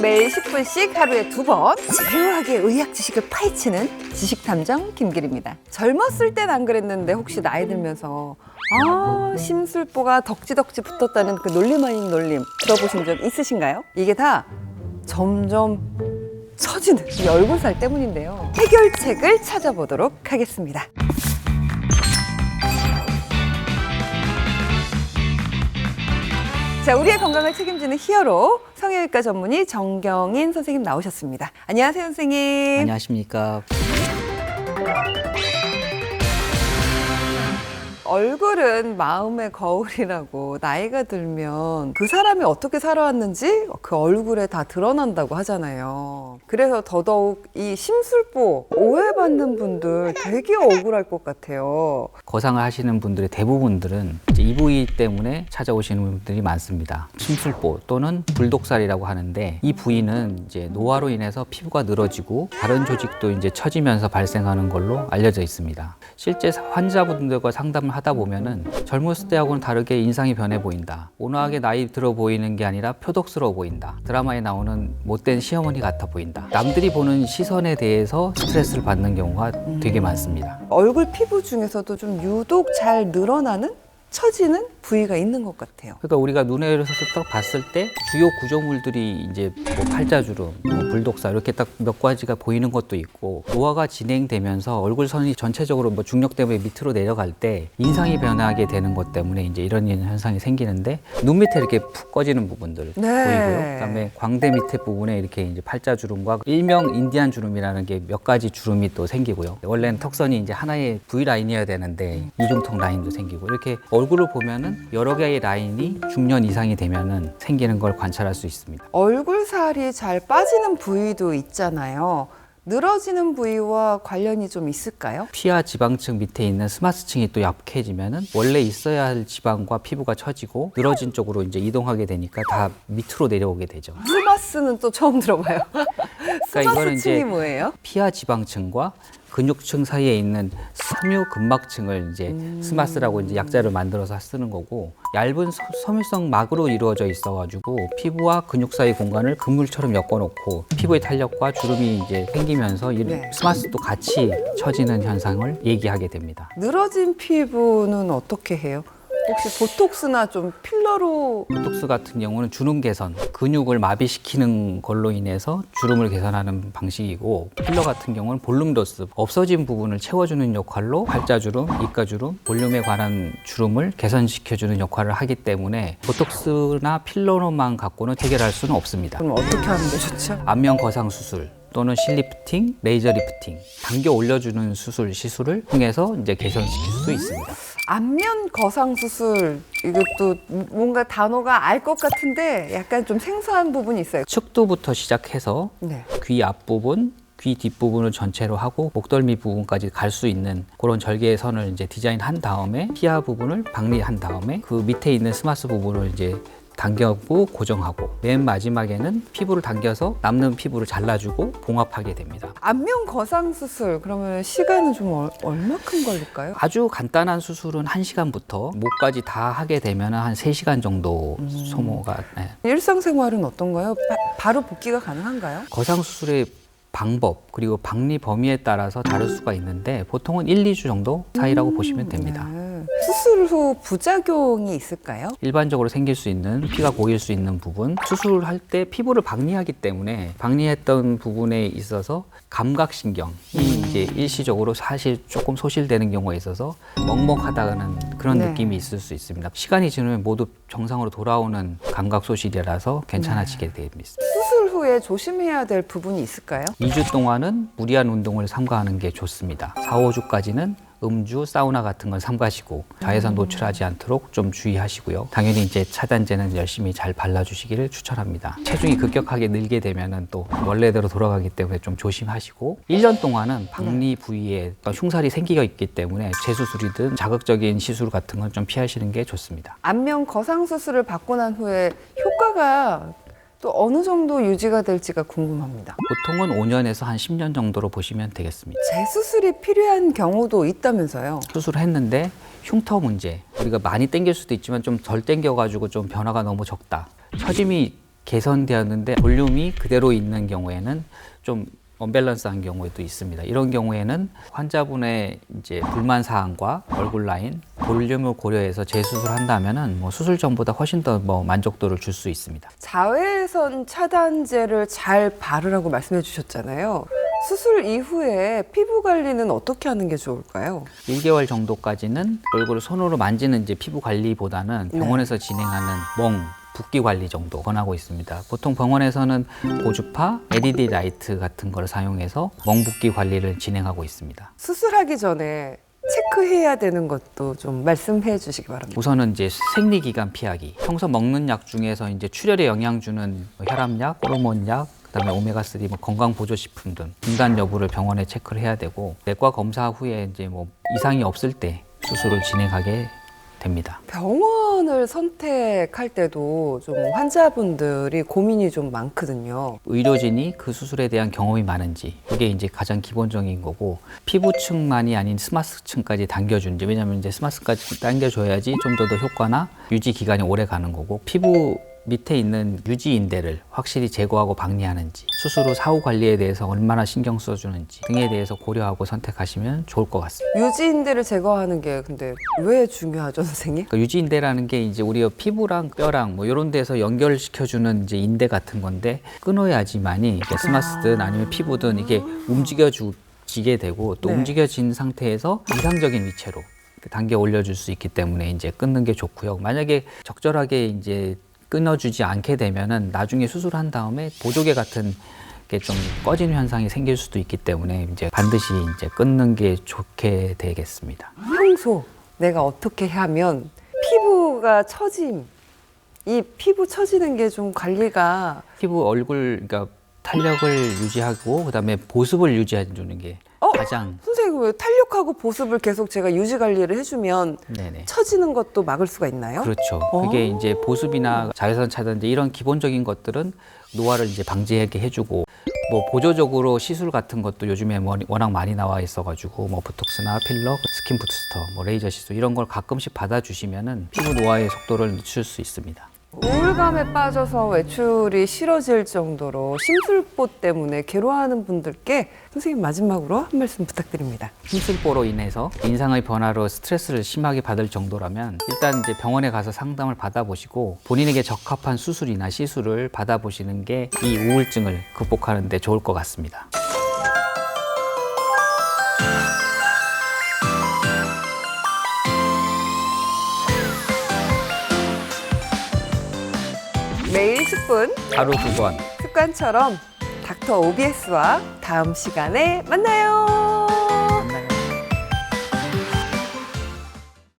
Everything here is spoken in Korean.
매일 10분씩 하루에 2번 지루하게 의학 지식을 파헤치는 지식탐정 김길입니다. 젊었을 땐 안 그랬는데 혹시 나이 들면서 심술보가 덕지덕지 붙었다는 그 놀림 아닌 놀림 들어보신 적 있으신가요? 이게 다 점점 처지는 이 얼굴살 때문인데요. 해결책을 찾아보도록 하겠습니다. 자, 우리의 건강을 책임지는 히어로 성형외과 전문의 정경인 선생님 나오셨습니다. 안녕하세요, 선생님. 안녕하십니까. 얼굴은 마음의 거울이라고 나이가 들면 그 사람이 어떻게 살아왔는지 그 얼굴에 다 드러난다고 하잖아요. 그래서 더더욱 이 심술보 오해받는 분들 되게 억울할 것 같아요. 거상을 하시는 분들의 대부분들은 이제 이 부위 때문에 찾아오시는 분들이 많습니다. 심술보 또는 불독살이라고 하는데 이 부위는 이제 노화로 인해서 피부가 늘어지고 다른 조직도 이제 처지면서 발생하는 걸로 알려져 있습니다. 실제 환자분들과 상담을 하다 보면은 젊었을 때하고는 다르게 인상이 변해 보인다. 온화하게 나이 들어 보이는 게 아니라 표독스러워 보인다. 드라마에 나오는 못된 시어머니 같아 보인다. 남들이 보는 시선에 대해서 스트레스를 받는 경우가 되게 많습니다. 얼굴 피부 중에서도 좀 유독 잘 늘어나는 처지는 부위가 있는 것 같아요. 그러니까 우리가 눈에서 딱 봤을 때 주요 구조물들이 이제 뭐 팔자주름, 뭐 불독살 이렇게 딱 몇 가지가 보이는 것도 있고 노화가 진행되면서 얼굴선이 전체적으로 뭐 중력 때문에 밑으로 내려갈 때 인상이 변하게 되는 것 때문에 이제 이런 현상이 생기는데 눈 밑에 이렇게 푹 꺼지는 부분들 보이고요. 그다음에 광대 밑에 부분에 이렇게 이제 팔자주름과 일명 인디안 주름이라는 게 몇 가지 주름이 또 생기고요. 원래는 턱선이 이제 하나의 V 라인이어야 되는데 이중턱 라인도 생기고 이렇게 얼굴을 보면은 여러 개의 라인이 중년 이상이 되면은 생기는 걸 관찰할 수 있습니다. 얼굴살이 잘 빠지는 부위도 있잖아요. 늘어지는 부위와 관련이 좀 있을까요? 피하 지방층 밑에 있는 스마스층이 또 약해지면은 원래 있어야 할 지방과 피부가 처지고 늘어진 쪽으로 이제 이동하게 되니까 다 밑으로 내려오게 되죠. 스마스는 또 처음 들어봐요. 그러니까 이거는 스마스층이 이제 뭐예요? 피하 지방층과 근육층 사이에 있는 섬유 근막층을 이제 스마스라고 이제 약자를 만들어서 쓰는 거고 얇은 섬유성 막으로 이루어져 있어가지고 피부와 근육 사이 공간을 그물처럼 엮어놓고 피부의 탄력과 주름이 이제 생기면서 이 네. 스마스도 같이 처지는 현상을 얘기하게 됩니다. 늘어진 피부는 어떻게 해요? 혹시 보톡스나 좀 필러로 보톡스 같은 경우는 주름 개선, 근육을 마비시키는 걸로 인해서 주름을 개선하는 방식이고 필러 같은 경우는 볼륨 로스, 없어진 부분을 채워주는 역할로 팔자주름, 입가주름, 볼륨에 관한 주름을 개선시켜주는 역할을 하기 때문에 보톡스나 필러로만 갖고는 해결할 수는 없습니다. 그럼 어떻게 하는 게 좋죠? 안면 거상 수술 또는 실리프팅, 레이저 리프팅, 당겨 올려주는 시술을 통해서 이제 개선시킬 수 있습니다. 안면 거상 수술 이것도 뭔가 단어가 알 것 같은데 약간 좀 생소한 부분이 있어요. 측두부터 시작해서 네. 귀 앞부분, 귀 뒷부분을 전체로 하고 목덜미 부분까지 갈 수 있는 그런 절개의 선을 이제 디자인한 다음에 피하 부분을 박리한 다음에 그 밑에 있는 스마스 부분을 이제 당겨고 고정하고 맨 마지막에는 피부를 당겨서 남는 피부를 잘라주고 봉합하게 됩니다. 안면 거상 수술 그러면 시간은 좀 얼마큼 걸릴까요? 아주 간단한 수술은 1시간부터 목까지 다 하게 되면 한 3시간 정도 소모가 일상생활은 어떤가요? 바로 복귀가 가능한가요? 거상 수술의 방법 그리고 박리 범위에 따라서 다를 수가 있는데 보통은 1, 2주 정도 사이라고 보시면 됩니다. 네. 수술 후 부작용이 있을까요? 일반적으로 생길 수 있는 피가 고일 수 있는 부분 수술을 할 때 피부를 박리하기 때문에 박리했던 부분에 있어서 감각신경이 이제 일시적으로 사실 조금 소실되는 경우가 있어서 먹먹하다는 그런 네. 느낌이 있을 수 있습니다. 시간이 지나면 모두 정상으로 돌아오는 감각 소실이라서 괜찮아지게 됩니다. 수술 후에 조심해야 될 부분이 있을까요? 2주 동안은 무리한 운동을 삼가하는 게 좋습니다. 4, 5주까지는 음주, 사우나 같은 건 삼가시고 자외선 노출하지 않도록 좀 주의하시고요. 당연히 이제 차단제는 열심히 잘 발라주시기를 추천합니다. 체중이 급격하게 늘게 되면은 또 원래대로 돌아가기 때문에 좀 조심하시고 1년 동안은 박리 부위에 어떤 흉살이 생기가 있기 때문에 재수술이든 자극적인 시술 같은 건 좀 피하시는 게 좋습니다. 안면 거상 수술을 받고 난 후에 효과가 또 어느 정도 유지가 될지가 궁금합니다. 보통은 5년에서 한 10년 정도로 보시면 되겠습니다. 재수술이 필요한 경우도 있다면서요? 수술을 했는데 흉터 문제, 우리가 많이 당길 수도 있지만 좀 덜 당겨가지고 좀 변화가 너무 적다. 처짐이 개선되었는데 볼륨이 그대로 있는 경우에는 좀 언밸런스한 경우도 있습니다. 이런 경우에는 환자분의 이제 불만 사항과 얼굴 라인, 볼륨을 고려해서 재수술한다면은 뭐 수술 전보다 훨씬 더 뭐 만족도를 줄 수 있습니다. 자외선 차단제를 잘 바르라고 말씀해 주셨잖아요. 수술 이후에 피부 관리는 어떻게 하는 게 좋을까요? 1개월 정도까지는 얼굴을 손으로 만지는 이제 피부 관리보다는 병원에서 진행하는 멍, 붓기 관리 정도 권하고 있습니다. 보통 병원에서는 고주파, LED 라이트 같은 걸 사용해서 멍 붓기 관리를 진행하고 있습니다. 수술하기 전에 체크해야 되는 것도 좀 말씀해 주시기 바랍니다. 우선은 이제 생리기관 피하기. 평소 먹는 약 중에서 이제 출혈에 영향 주는 뭐 혈압약, 호르몬약, 그다음에 오메가3 뭐 건강 보조 식품 등 중단 여부를 병원에 체크를 해야 되고 내과 검사 후에 이제 뭐 이상이 없을 때 수술을 진행하게 됩니다. 병원을 선택할 때도 좀 환자분들이 고민이 좀 많거든요. 의료진이 그 수술에 대한 경험이 많은지 그게 이제 가장 기본적인 거고 피부층만이 아닌 스마스층까지 당겨주는지 왜냐하면 이제 스마스까지 당겨줘야지 좀 더 효과나 유지 기간이 오래 가는 거고 피부 밑에 있는 유지인대를 확실히 제거하고 박리하는지 수술 후 사후 관리에 대해서 얼마나 신경 써주는지 등에 대해서 고려하고 선택하시면 좋을 것 같습니다. 유지인대를 제거하는 게 근데 왜 중요하죠, 선생님? 그러니까 유지인대라는 게 이제 우리가 피부랑 뼈랑 뭐 이런 데서 연결시켜주는 이제 인대 같은 건데 끊어야지만이 이게 스마스든 아니면 피부든 이게 움직여지게 되고 또 네. 움직여진 상태에서 이상적인 위치로 당겨 올려줄 수 있기 때문에 이제 끊는 게 좋고요. 만약에 적절하게 이제 끊어주지 않게 되면은 나중에 수술한 다음에 보조개 같은 게 좀 꺼지는 현상이 생길 수도 있기 때문에 이제 반드시 이제 끊는 게 좋게 되겠습니다. 평소 내가 어떻게 하면 피부가 처짐, 이 피부 처지는 게 좀 관리가 피부 얼굴 그러니까 탄력을 유지하고 그다음에 보습을 유지해 주는 게 가장 선생님 왜 탄력하고 보습을 계속 제가 유지 관리를 해주면 네네. 처지는 것도 막을 수가 있나요? 그렇죠. 그게 이제 보습이나 자외선 차단제 이런 기본적인 것들은 노화를 이제 방지하게 해주고 뭐 보조적으로 시술 같은 것도 요즘에 워낙 많이 나와 있어가지고 뭐 보톡스나 필러, 스킨 부스터, 뭐 레이저 시술 이런 걸 가끔씩 받아주시면은 피부 노화의 속도를 늦출 수 있습니다. 우울감에 빠져서 외출이 싫어질 정도로 심술보 때문에 괴로워하는 분들께 선생님 마지막으로 한 말씀 부탁드립니다. 심술보로 인해서 인상의 변화로 스트레스를 심하게 받을 정도라면 일단 이제 병원에 가서 상담을 받아보시고 본인에게 적합한 수술이나 시술을 받아보시는 게 이 우울증을 극복하는 데 좋을 것 같습니다. 매일 10분 하루 2번 습관처럼 닥터 OBS와 다음 시간에 만나요.